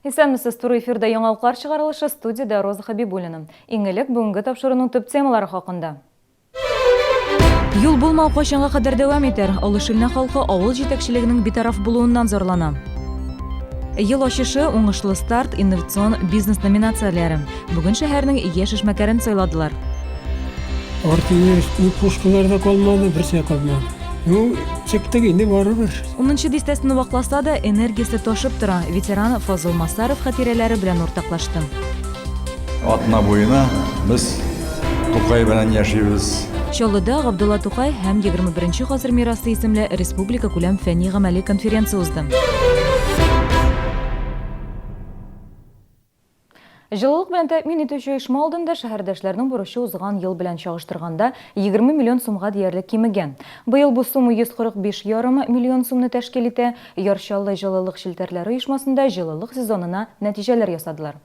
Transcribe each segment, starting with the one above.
Исәнмесез, туры эфирда яңалыклар чыгарылышы, студияда Роза Хабибуллина. Иң элек бүгенге тапшыруның төп темалары хакында. Юл булмау кайчанга кадәр дәвам итәр. Алыш илне халкы авыл җитәкчелегенең битараф булуыннан зарлана. Ел ачышы, уңышлы старт, инновацион бизнес номинацияләре. Бүген шәһәрнең яшь эшмәкәрен сайладылар. Артыннан ни пушкаларда калмады, берсе калмады. Ну, чектәге инде барыбер. 10-нчы дистәсен вакласа да энергиясе ташып тора. Ветеран Фазыл Масаров хатирәләре белән уртаклашты. Атна буена без Тукай белән яшибез. Чаллыда Габдулла Тукай һәм 21-нче гасыр мирасы исемле республика күләм фәнни-гамәли конференция узды. Җылылык белән тәэмин итүче оешма алдында шәһәрдәшләрнең бурычы узган ел белән чагыштырганда 20 миллион сумга диярлек кимегән. Быел бу сума 145,5 миллион сумны тәшкил итә. Ярчаллы җылылык шелтәрләре оешмасында җылылык сезонына нәтиҗәләр ясадылар.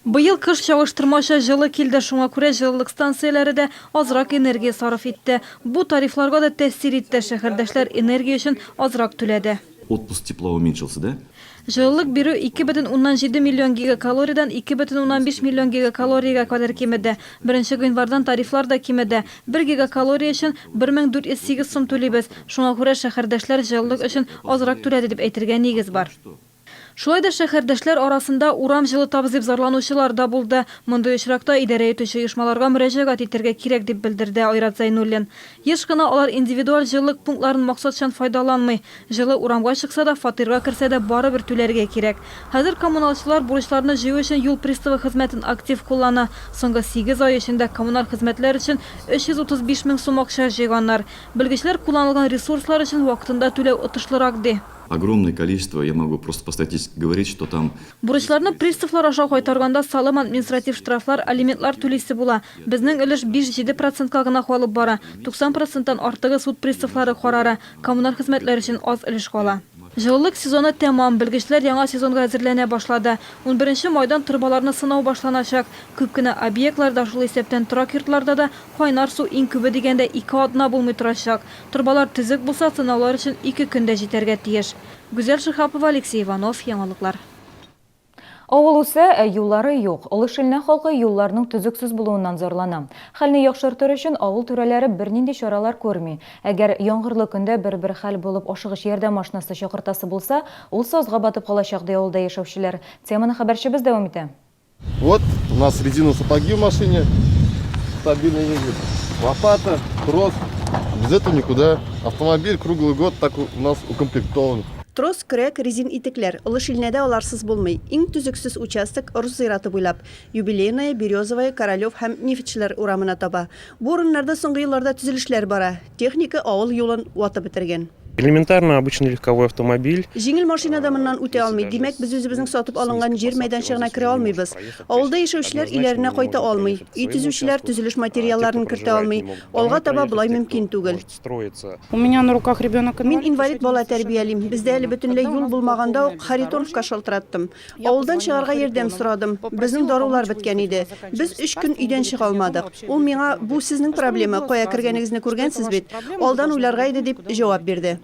Быел кыш чагыштырмача жылы килде, шуңа күрә җылылык станцияләре дә азрак энергия сарыф итте. Бу тарифларга да тәэсир итте, шәһәрдәшләр энергия өчен азрак түләде. Отпуск тепла уменьшился, да? Җылылык бирү 2,7 миллион гигакалориядән 2,5 миллион гигакалорияга кадәр кимеде. 1 гыйнвардан тарифлар да кимеде. 1 гигакалория өчен 1408 сум түлибез. Шуңа күрә шәһәрдәшләр җылылык өчен азрак түләде дип әйтергә нигез бар. Шулай да шәһәрдәшләр арасында урам җылытабыз дип зарланучылар да булды. Мондый очракта идарә итүче оешмаларга мөрәҗәгать итәргә кирәк дип белдерде Айрат Зайнуллин. Еш кына алар индивидуаль җылылык пунктларын максатчан файдаланмый. Җылы урамга чыкса да, фатирга керсә дә барыбер түләргә кирәк. Хәзер коммуналчылар бурычларны җыю өчен юл приставы хезмәтен актив куллана. Соңгы 8 ай эчендә коммуналь хезмәтләр өчен 335 мең сум акча җыйганнар. Белгечләр кулланылган ресурслар өчен вакытында түләү отышлырак ди. Огромное количество, я могу просто по статистике говорить, что там... Бурычларны приставлар аша кайтарганда салым, административ штрафлар, алиментлар түлисе була. Безнең өлеш 5-7%ка гына калып бара. 90%тан артыгы суд приставлары карары, коммуналь хезмәтләр өчен аз өлеш кала. Җылылык сезоны тәмам, белгечләр яңа сезонга әзерләнә башлады. 11 майдан трубаларны сынау башланачак. Күп кенә объектларда шул исәптән торак йортларда да кайнар су иң күбе дигәндә 2 атна булмый торачак. Трубалар төзек булса, сынаулар өчен 2 көндә җитәргә тиеш. Гүзәл Шихапова, Алексей Иванов, яңалыклар. Авыл үсә, юллары юк. Алыш илне халкы юлларның төзексез булуыннан зарлана. Хәлне яхшыртыр өчен авыл түрәләре бернинди чаралар күрми. Әгәр яңгырлы көндә бер хәл булып ашыгыч ярдәм машинасы чакыртасы булса, ул сазга батып калачак ди авылда яшәүчеләр. Теманы хәбәрчебез дәвам итә. Вот у нас резиновые сапоги в машине, стабильно ездит, лопата, трос, без этого никуда. Автомобиль круглый год так у нас укомплектован. Трос, крәк, резин итекләр. Алыш илнәдә аларсыз булмый. Иң төзексез участок Орус зираты буйлап. Юбилейная, Березовая, Королев һәм Нефтьчеләр урамына таба. Бу урыннарда соңгы елларда төзелешләр бара. Техника авыл юлын ватып бетергән. Элементарно обычный легковой автомобиль. Җиңел машинада моннан үтә алмый. Димәк, без үзебезнең сатып алынган җир мәйданчыгына керә алмыйбыз. Авылда яшәүчеләр иләренә кайта алмый. Үй төзүчеләр төзелеш материалларын кертә алмый. Алга таба булай мөмкин түгел. У меня на руках ребенок. Мин инвалид бала тәрбиялим. Бездә әле бөтенләй юл булмаганда ук Харитоновка шалтыраттым. Авылдан чыгарга ярдәм сорадым. Безнең дарулар беткән иде. Без 3 көн өйдән чыга алмадык. Ул миңа бу сезнең проблема, кая кергәнегезне күргәнсез бит. Алдан уйларга иде дип җавап бирде.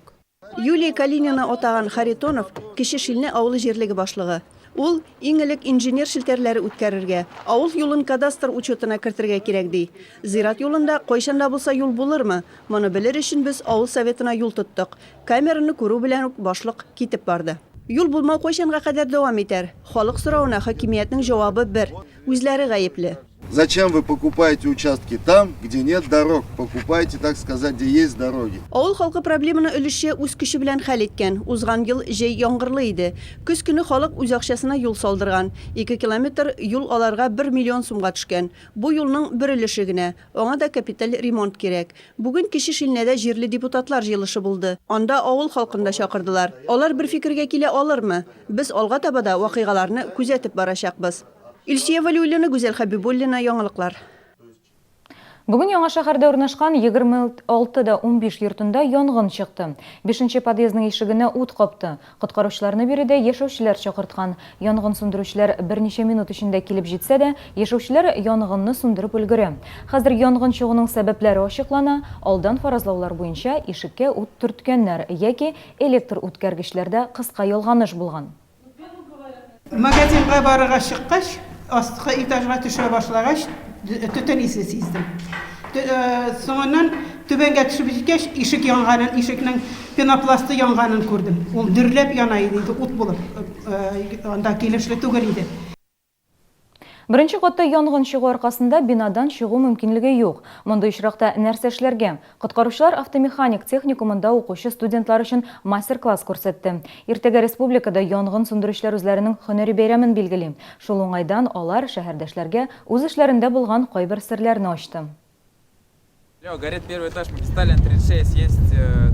Юлия Калинина отаган Харитонов кеше шилне авылы җирлеге башлыгы. Ул иң элек инженер шелтәрләре үткәрергә, авыл юлын кадастр учетына кертергә кирәк ди. Зират юлында кайчанда булса юл булырмы? Моны белер өчен без авыл советына юл тоттык. Камераны күрү белән үк башлык китеп барды. Юл булмау кайчанга кадәр дәвам итәр? Халык сорауына хакимиятның җавабы бер: үзләре гаепле. Зачем вы покупаете участки там, где нет дорог? Покупайте, так сказать, где есть дороги. Авыл халкы проблеманы өлеше үз көче белән хәл иткән. Узган ел җәй яңгырлы иде. Көз көне халык үз акчасына юл салдырган. 2 километр юл аларга 1 миллион сумга төшкән. Бу юлның бер өлеше генә. Аңа да капиталь ремонт кирәк. Бүген кеше шилнәдә җирле депутатлар җыелышы булды. Анда авыл халкын да чакырдылар. Алар бер фикергә килә алырмы? Без алга табада вакыйгаларны күзәтеп барачакбыз. Илсия Валиуллина, Гүзәл Хабибуллина, яңалыклар. Бүген яңа шәһәрдә урнашкан 26-15 йортында янгын чыкты. 5-нче подъездның ишегенә ут капты. Коткаручыларны биредә яшәүчеләр чакырткан. Янгын сүндерүчеләр берничә минут эчендә килеп җитсә дә, яшәүчеләр янгынны сүндереп өлгерә. Хәзер янгын чыгуның сәбәпләре ачыклана. Алдан фаразлаулар буенча ишеккә ут төрткәннәр яки электр үткәргечләрдә кыска ялганыш булган. Магазинға барыға шыққаш, астыққа этажға түше башлагач, төтен исе сиздім. Соңынан түбәнгә төшеп җиткәч, ишек янганын, ишекнең пенопласты янганын күрдем. Ул дөрләп яна иде, ут булып, анда килешле түгел иде. Беренче катта янгын чыгу аркасында бинадан чыгу мөмкинлеге юк. Монда очракта нәрсә эшләргә? Коткаручылар автомеханик техникумында укучы студентлар өчен мастер-класс күрсәтте. Иртәгә республикада янгын сүндерүчеләр үзләренең һөнәри бәйрәмен билгели. Шул уңайдан алар шәһәрдәшләргә үз эшләрендә булган кайбер серләрне ачты. Горит первый этаж, магистральный 36, есть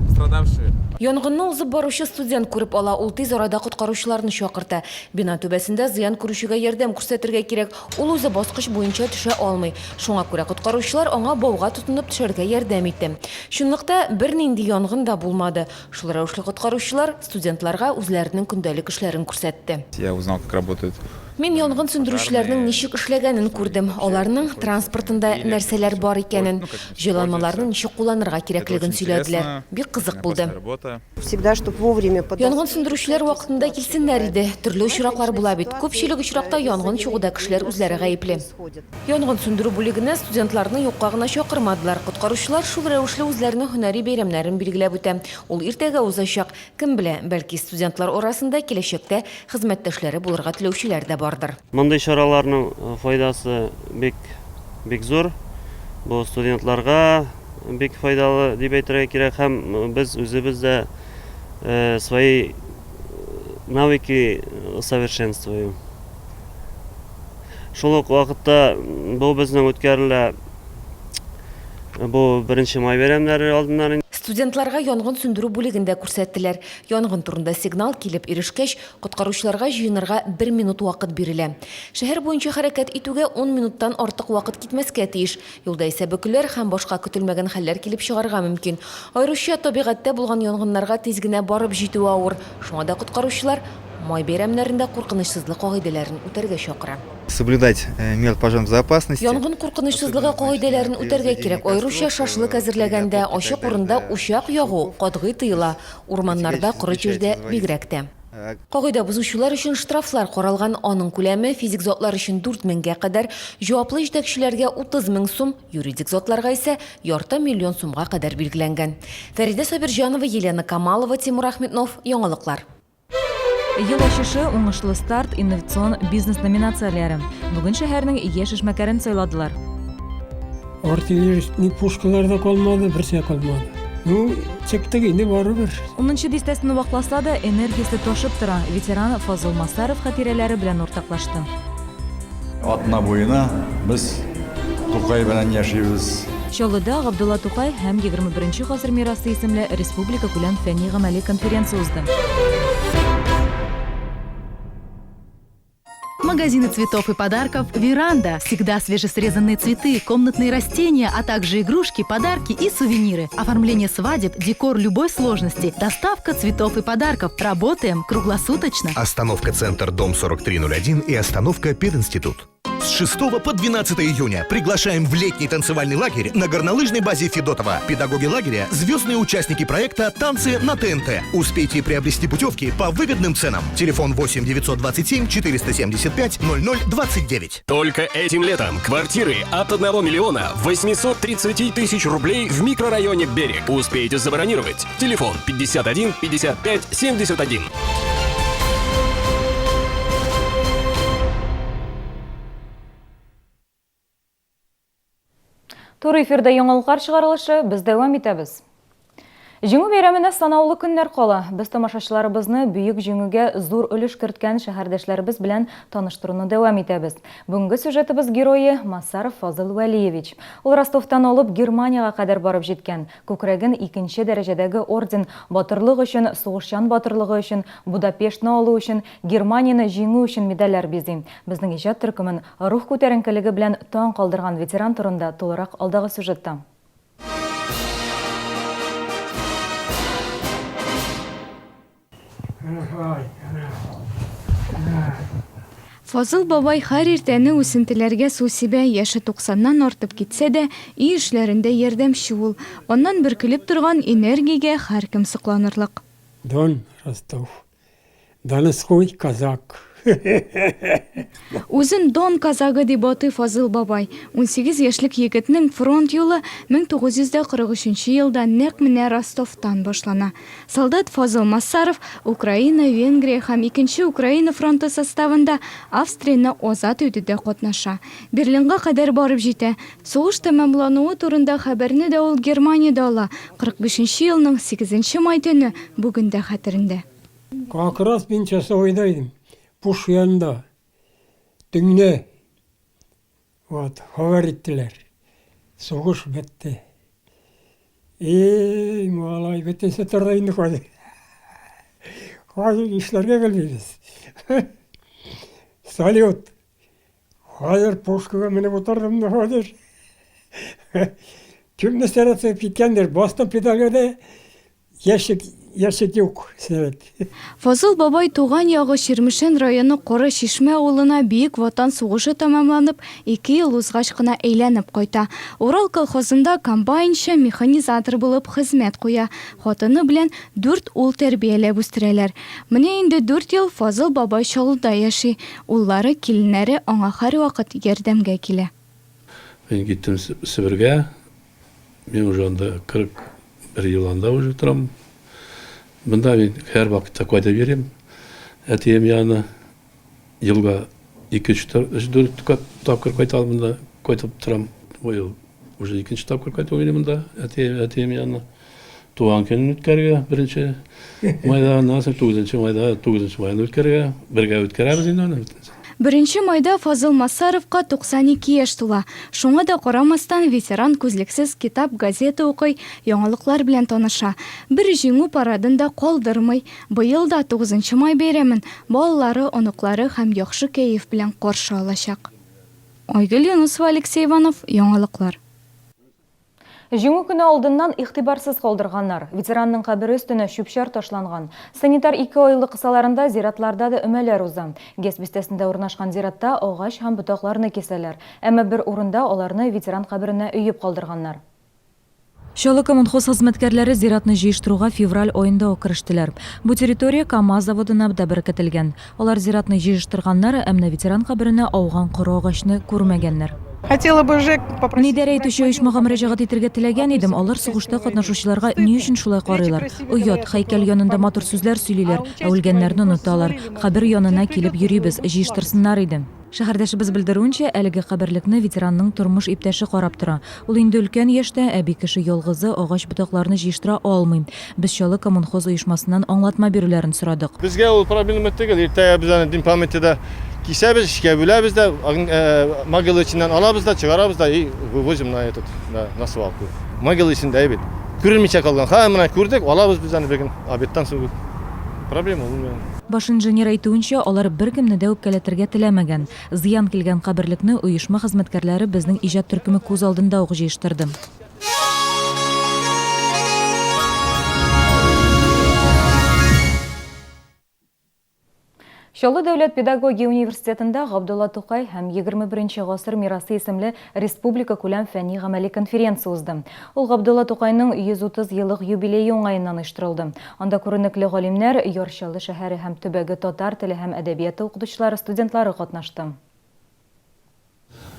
пострадавшие. Янгынны узып баручы студент күреп ала, ул тиз арада коткаручыларны чакырта. Бина түбәсендә зыян күрүчегә ярдәм күрсәтергә кирәк. Ул үзе баскыч буенча төшә алмый. Шуңа күрә коткаручылар аңа бауга тотынып төшәргә ярдәм итте. Шунлыкта бернинди янгын да булмады. Шул рәвешле коткаручылар студентларга үзләренең көндәлек эшләрен күрсәтте. Я узнал, как работает. Мин янгын сүндерүчеләрнең ничек эшләгәнен күрдем. Аларның транспортында нәрсәләр бар икәнен, җайланмаларны ничек кулланырга кирәклеген сөйләделәр. Бик кызык булды. Всегда чтобы вовремя Янгын сүндерүчеләр вакытында килсеннәр иде. Төрле очраклар була бит. Күпчелек очракта янгын чыгуда кешеләр үзләре гаепле. Янгын сүндерү бүлегенә студентларны юкка гына чакырмадылар. Коткаручылар шул рәвешле үзләренең һөнәри бәйрәмнәрен билгеләп үтә. Ул иртәгә узачак. Кем белә, бәлки студентлар арасында киләчәктә хезмәттәшләре булырга теләүчеләр дә бардыр. Мондай чараларның файдасы бик зур. Бу студентларга бик файдалы дип әйтергә кирәк, һәм без үзебез дә свои навыки совершенствуем. Шул ук вакытта бу безнең үткәрелә бу беренче май бәйрәмнәре алдыннан Студентларга янгын сүндерү бүлегендә күрсәттеләр. Янгын турында сигнал килеп ирешкәч, коткаручыларга җыенырга 1 минут вакыт бирелә. Шәһәр буенча хәрәкәт итүгә 10 минуттан артык вакыт китмәскә тиеш. Юлда исә бөкеләр һәм башка көтелмәгән хәлләр килеп чыгарга мөмкин. Аеруча табигатьтә булган янгыннарга тиз генә барып җитү авыр. Шуңа да коткаручылар май бәйрәмнәрендә куркынычсызлык кагыйдәләрен үтәргә чакыра. Соблюдать мер пожарной безопасности. Янгын куркынычсызлыгы кагыйдәләрен үтәргә кирәк. Аеруча шашлык әзерләгәндә, ачык урында учак ягу катгый тыела. Урманнарда, коры җирдә бигрәк тә. Кагыйдә бузучылар өчен штрафлар каралган, аның күләме физик затлар өчен 4000-гә кадәр, җаваплы җитәкчеләргә 30 000 сум, юридик затларга исә 250 000 сумга кадәр билгеләнгән. Фәридә Сабирҗанова, Елена Камалова, Тимур Ахметнов, Яңалыклар. Ел ачышы уңышлы старт инновацион бизнес номинацияләре. Бүген шәһәрнең яшь эшмәкәрен сайладылар. Артиллерийский пушкалар да калмады, берсе калмады. Чектәге инде барыбер. 10-нчы дистәсен вакласа да энергиясе ташып тора. Ветеран Фазыл Масаров хатирәләре белән уртаклашты. Атна буена без Тукай белән яшибез. Чаллыда Габдулла Тукай һәм 21-нче гасыр мирасы исемле республика күләм фәнни-гамәли конференция узды. Магазины цветов и подарков «Веранда». Всегда свежесрезанные цветы, комнатные растения, а также игрушки, подарки и сувениры. Оформление свадеб, декор любой сложности. Доставка цветов и подарков. Работаем круглосуточно. Остановка «Центр», дом 4301 и остановка «Пединститут». С 6 по 12 июня приглашаем в летний танцевальный лагерь на горнолыжной базе Федотова. Педагоги лагеря – звездные участники проекта «Танцы на ТНТ». Успейте приобрести путевки по выгодным ценам. Телефон 8 927 475 0029. Только этим летом квартиры от 1 миллиона 830 тысяч рублей в микрорайоне «Берег». Успейте забронировать. Телефон 51 55 71. Тур эфирда яңалыклар чыгарылышы, без дәвам итәбез. Җиңү бәйрәменә санаулы көннәр кала. Без тамашачыларыбызны бөек җиңүгә зур өлеш керткән шәһәрдәшләребез белән таныштыруны дәвам итәбез. Бүгенге сюжетыбыз герое Масаров Фазыл Вәлиевич. Ул Ростовтан алып Германияга кадәр барып җиткән. Күкрәген 2-нче дәрәҗәдәге орден, батырлык өчен, сугышчан батырлыгы өчен, Будапештны алу өчен, Германияны җиңү өчен медальләр бизи. Безнең иҗат төркемен рух күтәренкелеге белән таң калдырган ветеран турында тулырак алдагы сюжетта. Фазыл бабай һәр иртәне үсентеләргә су сибә, яше 90-нан артып китсә дә, үй эшләрендә ярдәмче ул. Аннан бөркелеп торган энергиягә һәркем сокланырлык. Дон, Ростов. Донской казак. Үзен Дон казагы дип атый Фазыл бабай. 18 яшьлек егетнең фронт юлы 1943 елда нәкъ менә Ростовтан башлана. Солдат Фазыл Массаров Украина, Венгрия һәм 2-нче Украина фронты составында Австрияны азат итүдә катнаша. Берлинга кадәр барып җитә. Сугыш тәмамлануы турында хәбәрне дә ул Германиядә ала. 45 елның 8 май төне бүген дә хәтерендә. Как раз мен часовойда идем. Пуш янында. Түнне. Вот, хабар иттеләр. Сугыш бетте. Малай, беттенсе торда инде хәзер. Хәзер эшләргә белмибез. Салют. Хәзер пушкага менеп утырдым да хәзер. Кемне сәратып киткәндер, бастым педальгә яшек юк. Фазыл бабай туган ягы Ширмешән районы Коры Шишмә авылына Бөек Ватан сугышы тәмамланып, 2 ел узгач кына әйләнеп кайта. Урал колхозында комбайнчы механизатор булып хезмәт куя. Хатыны белән 4 ул тәрбияләп үстерәләр. Менә инде 4 ел Фазыл бабай Чаллыда яши. Уллары, киленнәре аңа һәрвакыт ярдәмгә килә. Мен киттем Себергә. Мен уже анда 41 ел анда уже торам. Мында мен һәр вакытта кайда берем. Әтием яны елга 2-4 тапкыр кайталым мында, кайтып торам. Ой, уже 2-нче тапкыр кайтып берем мында. Әтием яны туган көнен үткәргә, 1-нче майда, 9-нче майда, 9-нче майны үткәргә, бергә үткәрәбез инде аны. 1 майда Фазыл Массаровка 92 яшь тула. Шуңа да карамастан ветеран күзлексез китап, газета укый, яңалыклар белән таныша. Бер җиңү парадында калдырмый. Быел да 9 май бәйрәмен балалары, оныклары һәм яхшы кәеф белән каршы алачак. Айгөл Юнусова, Алексей Иванов, яңалыклар. Җиңү көне алдыннан игътибарсыз калдырганнар. Ветеранның кабере өстенә чүпчәр ташланган. Санитар 2 айлык кысаларында зиратларда да өмәләр уза. Гес бистәсендә урнашкан зиратта агач һәм ботакларны кесәләр. Әмма бер урында аларны ветеран каберенә өеп калдырганнар. Чаллы коммунхоз хезмәткәрләре зиратны җыештыруга февраль аенда кирештеләр. Бу территория КАМАЗ заводына да беркетелгән. Алар зиратны җыештырганнар, әмма ветеран каберенә ауган коры агачны күрмәгәннәр. Хотела бы ЖЭК попросить... Нидәрә итүче оешмага мөрәҗәгать итәргә теләгән идем. Алар сугышта катнашучыларга ни өчен шулай карыйлар? Оят, һәйкәл янында матур сүзләр сөйлиләр, ә үлгәннәрне оныталар. Кабер янына килеп йөрибез, җыештырсыннар иде. Шәһәрдәшебез белдерүенчә, әлеге каберлекне ветеранның тормыш иптәше карап тора. Ул инде өлкән яшьтә, әби кеше ялгызы агач ботакларны җыештыра алмый. Без Чаллы коммунхоз оешмасыннан аңлатма бирүләрен сорадык. Безгә ул проблема түгел. Иртәгә без аны дин памятida кисәбез, эшкә бүләбез дә, могила içinden алабыз да, чыгарабыз да и вывозим на этот, на свалку. Могила içinde әйбет. Күрелмичә калган. Һәммәне күрдек, алабыз без аны бегин обедтан соң. Проблема булмый. Баш инженер әйтүенчә, алар беркемне дә үпкәләтергә теләмәгән. Зыян килгән каберлекне оешма хезмәткәрләре безнең иҗат төркеме күз алдында ук җыештырды. Чаллы дәүләт педагогия университетында Габдулла Тукай һәм 21 гасыр мирасы исемле республика күләм фәнни гамәли конференция узды. Ул Габдулла Тукайның 130 еллык юбилее уңаеннан оештырылды. Анда күренекле галимнәр, Чаллы шәһәре һәм төбәге татар теле һәм әдәбияты укытучылары, студентлары катнашты.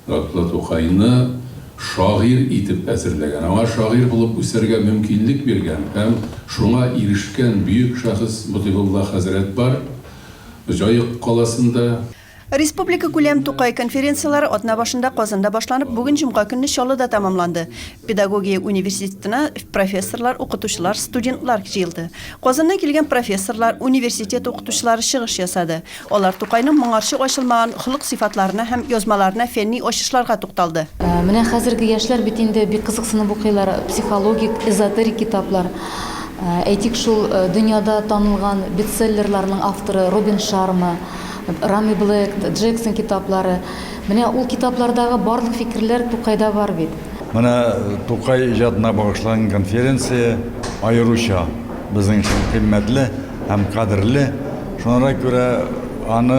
Габдулла Тукайны шагыйрь итеп әзерләгән, аңа шагыйрь булып үсәргә мөмкинлек биргән һәм шуңа ирешкән бөек шәхес Мотыйбулла хәзрәт бар. Җаек каласында Республика күләм Тукай конференциялары атна башында Казанда башланып, бүген җомга көнне Чаллыда тәмамланды. Педагогия университетына профессорлар, укытучылар, студентлар җыелды. Казаннан килгән профессорлар, университет укытучылары чыгыш ясады. Алар Тукайның моңарчы ачылмаган хылык сыйфатларына һәм язмаларына фәнни ачышларга тукталды. Менә хәзерге яшьләр бит инде бик кызыксынып укыйлар, психологик, эзотерик китаплар. Әйтик шул дөньяда танылган бестселлерларның авторы Робин Шарма, Рами Блэк, Джексон китаплары. Менә ул китаплардагы барлык фикерләр Тукайда бар бит. Менә Тукай иҗатына багышланган конференция аеруча безнең өчен кыйммәтле һәм кадерле. Шуңа күрә аны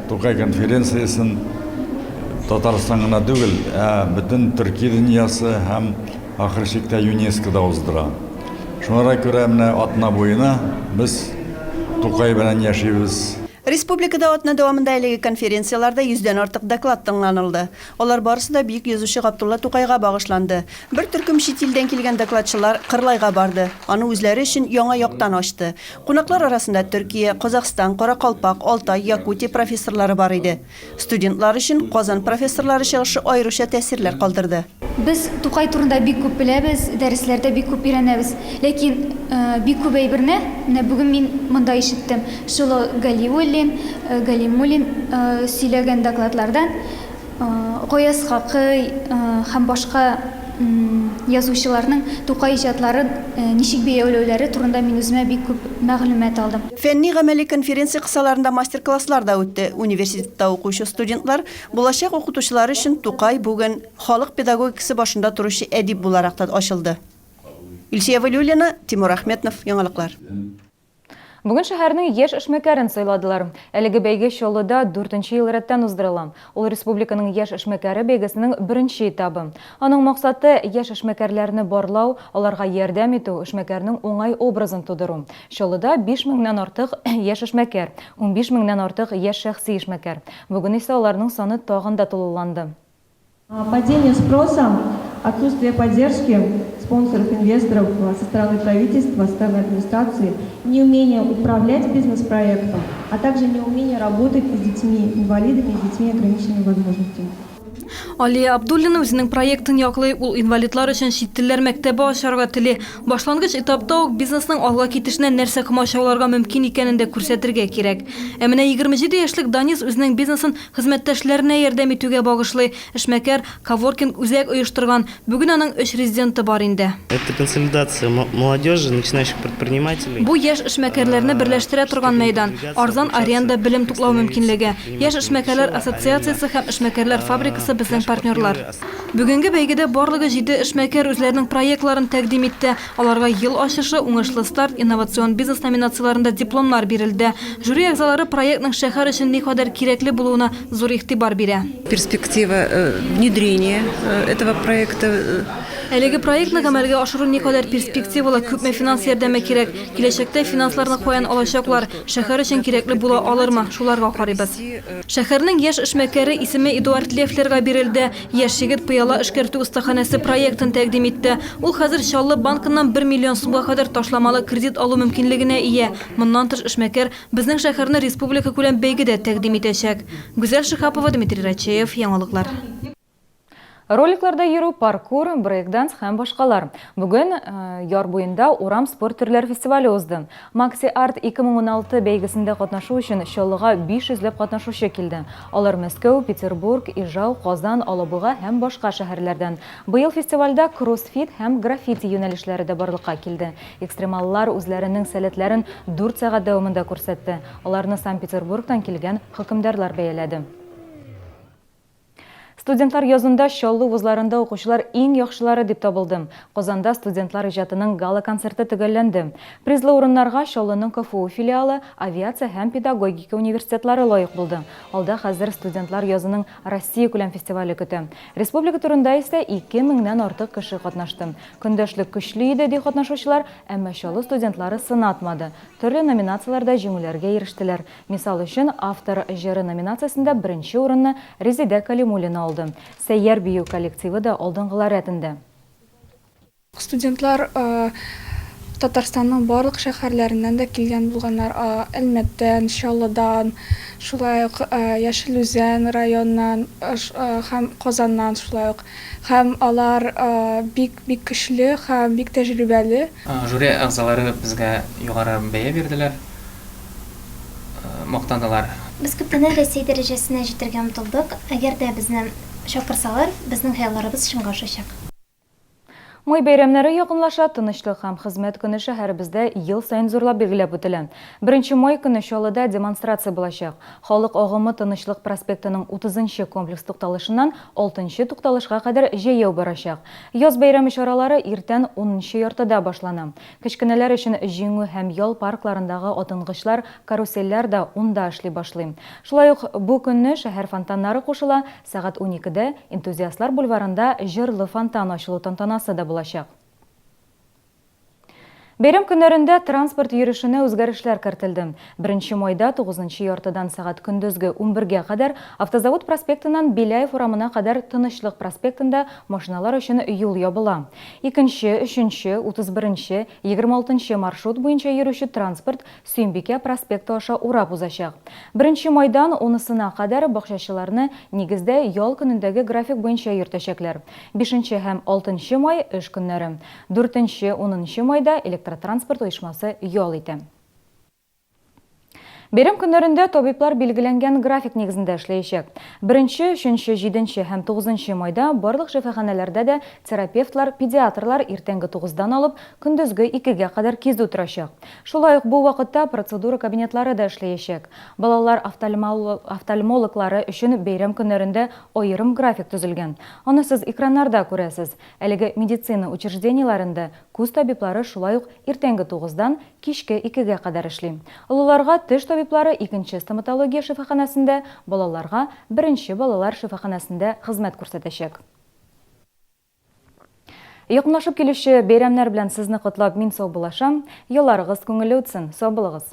Тукай конференциясын Татарстан гына түгел, бөтен Төркия дөньясы һәм ахыр чиктә ЮНЕСКО-да уздыра. Шуңа күрә менә атна буена без Тукай белән яшибез. Республикада атна дәвамында әлеге конференцияларда 100-дән артык доклад тыңланылды. Алар барысы да бөек язучы Габдулла Тукайга багышланды. Бер төркем чит илдән килгән докладчылар Кырлайга барды. Аны үзләре өчен яңа яктан ачты. Кунаклар арасында Төркия, Казакстан, Каракалпак, Алтай, Якутия профессорлары бар иде. Студентлар өчен Казан профессорлары чыгышы аеруча тәэсирләр калдырды. Біз Тукай турында бик күп беләбез, дәресләрдә бик күп өйрәнәбез. Ләкин бик күп әйберне бүген мин монда ишеттем. Шул Галимуллин сөйләгән докладлардан Гаяз Хакый һәм башка язучыларның Тукай иҗатларын ничек бәяләүләре турында мин үземә бик күп мәгълүмат алдым. Фәнни-гамәли конференция кысаларында мастер-класслар да үтте. Университетта укучы студентлар булачак укытучылар өчен Тукай бүген халык педагогикасы башында торучы әдип буларак та ачылды. Илсия Валиуллина, Тимур Ахметов, яңалыклар. Бүген шәһәрнең яшь эшмәкәрен сайладылар. Әлеге бәйге Чаллыда 4нче ел рәттән уздырыла. Ул республиканың яшь эшмәкәре бәйгесенең 1нче этабы. Аның максаты яшь эшмәкәрләрне барлау, аларга ярдәм итү, эшмәкәрнең уңай образын тудыру. Чаллыда 5000-нән артык яшь эшмәкәр, 15000-нән артык яшь шәхси эшмәкәр. Бүген исә аларның саны тагын да тулыланды. Падение спроса, отсутствие поддержки спонсоров, инвесторов со стороны правительства, со стороны администрации, неумение управлять бизнес-проектом, а также неумение работать с детьми-инвалидами и с детьми ограниченными возможностями. Алия Абдуллина үзенең проектын яклый, ул инвалидлар өчен чит телләр мәктәбе ачарга тели. Башлангыч этапта ук бизнесның алга китешенә нәрсә комачауларга мөмкин икәнен дә күрсәтергә кирәк. Ә менә 27 яшьлек Данис үзенең бизнесын хезмәттәшләренә ярдәм итүгә багышлый. Эшмәкәр Коворкинг үзәк оештырган. Бүген аның 3 резиденты бар инде. Это консолидация молодежи, начинающих предпринимателей. Бу яшь эшмәкәрләрне берләштерә торган мәйдан. Арзан аренда белем туклау мөмкинлеге. Яшь эшмәкәрләр ассоциациясе һәм эшмәкәрләр фабрикасы безнең партнерлар. Бүгенге бәйгедә барлыгы 7 эшмәкәр үзләренең проектларын тәкъдим итте. Аларга ел ачышы, уңышлы старт, инновацион бизнес номинацияларында дипломнар бирелде. Жюри әгъзалары проектның шәһәр өчен никадәр кирәкле булуына зур игътибар бирә. Перспектива внедрения этого проекта. Әлеге проектны гамәлгә ашыру никадәр перспективалы, күпме финанс ярдәме кирәк. Киләчәктә финансларны каян алачаклар, шәһәр өчен кирәкле була алырмы? Шуларга карыйбыз. Шәһәрнең яшь эшмәкәре исеме Эдуард Лефлерга бирелде. Яшь егет пыяла эшкәртү остаханәсе проектын тәкъдим итте. Ул хәзер Чаллы банкыннан 1 миллион сумга кадәр ташламалы кредит алу мөмкинлегенә ия. Моннан тыш эшмәкәр безнең шәһәрне республика күләм бәйгедә тәкъдим итәчәк. Гүзәл Шихапова, Дмитрий Рачеев, яңалыклар. Роликларда йөрү, паркур, брейкданс һәм башкалар. Бүген яр буенда Урам спорт төрләре фестивале узды. Макси Арт 2016 бәйгесендә катнашу өчен Чаллыга 500ләп катнашучы килде. Алар Мәскәү, Петербург, Ижау, Казан, Алабуга һәм башка шәһәрләрдән. Быел фестивальдә кроссфит һәм граффити юнәлешләре дә барлыкка килде. Экстремаллар үзләренең сәләтләрен 4 сәгать дәвамында күрсәтте. Аларны Санкт-Петербургтан килгән хөкемдарлар бәяләде. Студентлар язында Чаллы вузларында укучылар иң яхшылары дип табылды. Казанда студентлар иҗатының гала концерты төгәлләнде. Призлы урыннарга Чаллының КФУ филиалы, авиация һәм педагогика университетлары лаек булды. Алда хәзер студентлар язының Россия күләм фестивале көтә. Республика турында исә 2000-нән артык кеше катнашты. Көндәшлек көчле иде ди катнашучылар, әмма Чаллы студентлары сынатмады. Төрле номинацияларда җиңүләргә ирештеләр. Мисал өчен, автор җыры номинациясендә беренче урынны Резида Калимуллина алды. Сәйяр бию коллективы да алдынгылар рәтендә. Студентлар Татарстанның барлык шәһәрләреннән дә килгән булганнар, Әлмәттән, Чаллыдан, шулай ук Яшелүзән районнан һәм Казаннан шулай ук. Һәм алар бик көчле һәм бик тәҗрибәле. Жюри әгъзалары безгә югары бәя бирделәр. Мактандылар. Без күптән Россия дәрәҗәсенә җитәргә омтылдык. Әгәр дә безне чакырсалар, безнең хыялларыбыз чынга ашачак. Май бәйрәмнәре якынлаша, тынычлык һәм хезмәт көне шәһәребездә ел сайын зурлап билгеләп үтелә. 1 май көне Чаллыда демонстрация булачак. Халык агымы Тынычлык проспектының 30-нчы комплекс тукталышыннан 6-нчы тукталышка кадәр җәяү барачак. Яз бәйрәме чаралары иртән 10-нчы яртыда башлана. Кечкенәләр өчен җиңү һәм ял паркларындагы атынгычлар, каруселләр дә 10-да эшли башлый. Шулай ук бу көнне шәһәр фонтаннары кушыла, сәгать 12-дә энтузиастлар бульварында җырлы фонтан ачылу тантанасы да булачак. Бәйрәм көннәрендә транспорт йөрешенә үзгәрешләр кертелде. 1 майда 9 яртыдан сәгать көндезге 11-гә кадәр Автозавод проспектынан Беляев урамына кадәр Тынычлык проспектында машиналар өчен юл ябыла. 2-нче, 3-нче, 31-нче, 26-нче маршрут буенча йөрүче транспорт Сөембикә проспекты аша урап узачак. 1 майдан 10-сына кадәр бакчачыларны нигездә ял көнендәге график буенча йөртәчәкләр. 5 һәм 6 май эш көннәре. 4-10 майда электротранспорт оешмасы ял итә. Бәйрәм көннәрендә табиблар билгеләнгән график нигезендә эшләячәк. 1, 3, 7 һәм 9 майда барлык шифаханәләрдә дә терапевтлар, педиатрлар иртәнге 9-дан алып көндезге 2-гә кадәр кизү торачак. Шулай ук бу вакытта процедура кабинетлары да эшләячәк. Балалар офтальмологлары өчен бәйрәм көннәрендә аерым график төзелгән. Аны сез экраннарда күрәсез. Әлеге медицина учреждениеларында күз табиблары шулай ук иртәнге 9-дан кичке 2-гә кадәр эшли. Олыларга теш табиблары 2-нче стоматология шифаханәсендә, балаларга 1-нче балалар шифаханәсендә хезмәт күрсәтәчәк. Якынлашып килүче бәйрәмнәр белән сезне котлап мин сау булашам. Елларыгыз күңелле үтсен, сау булыгыз.